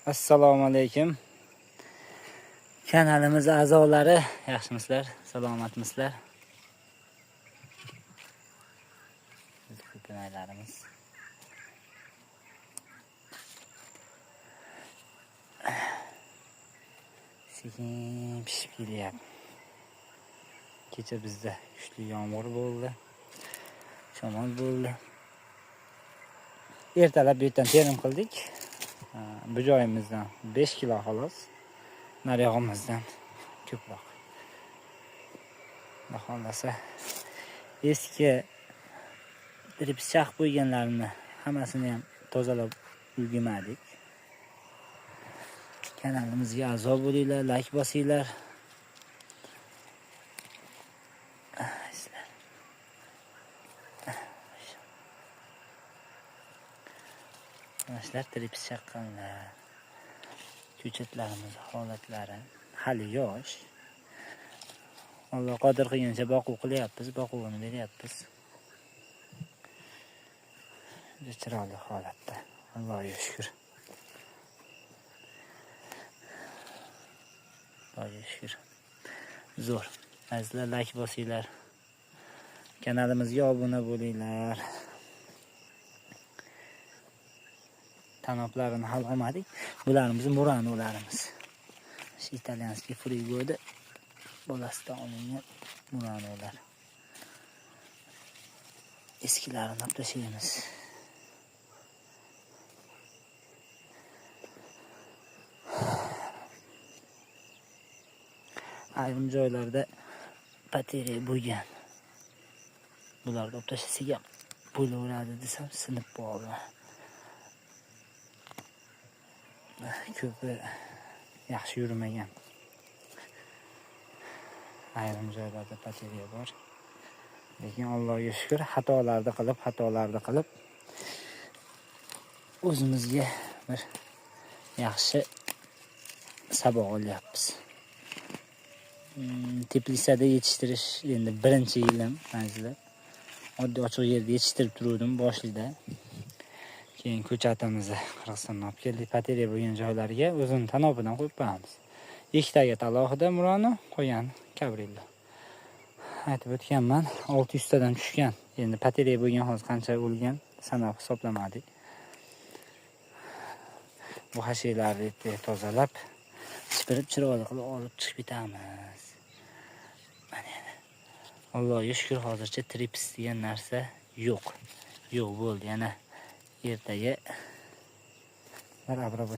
Assalomu alaykum. Kanalimiz a'zolari, yaxshimisizlar? Salomatmisizlar? Biz ko'pinaylarimiz. Sekin pishib kelyapti. Kecha bizda kuchli yomg'ir bo'ldi. Shamol bo'ldi. Ertalab bu yerdan terim qildik. Bu joyimizdan 5 kilo xolos. Nariyog'imizdan ko'proq. Xohlasa eski dripschaq qo'yganlarini hammasini ham tozalab ulgurmadik. Kanalimizga a'zo bo'linglar, like bosinglar. Yoshlar dripschaq qilganlar. Ko'chatlarimiz holatlari hali yosh. Alloh qodir qilgancha boquv qilyapmiz, boquvini beryapmiz. Chiroyli holatda. Allohga shukr. Allohga shukr. Zo'r. Azizlar, like bosinglar. Kanalimizga obuna bo'linglar. Tanoplarini hal olmadik. Bularimiz Muranolarimiz. Shu italyanskiy frigoda bolasidan olingan Muranolar. Eskilarini olib tashlaymiz. Ayrim joylarda bateriya bo'lgan. Bularni olib tashlasak ham bo'laveradi desam sinib qoldi. Ko'pi yaxshi yurmagan. Ayrim joylarda bateriya bor. Lekin Allohga shukr, xatolarni qilib o'zimizga bir yaxshi saboq olyapmiz. Teplisada yetishtirish endi birinchi yilim manzili. Oddiy ochiq yerda yetishtirib turdim boshida. Keyin ko'chatimizni Qirg'izistondan olib keldik. Bateriya bo'lgan joylarga o'zini tanobidan qo'yib qo'yamiz. Ikkitaga alohida Murano, qo'ygan Cabrillo. Aytib o'tganman, 600 tadan tushgan. Endi bateriya bo'lgan hozir qancha o'lgan sanab hisoblamadik. Bu hashiylarni tozalab, chipirib chiroyli qilib olib chiqib ketamiz. Mana endi. Allohga shukr, hozircha trips degan narsa yo'q. Yo'q bo'ldi. Yana ertaga bir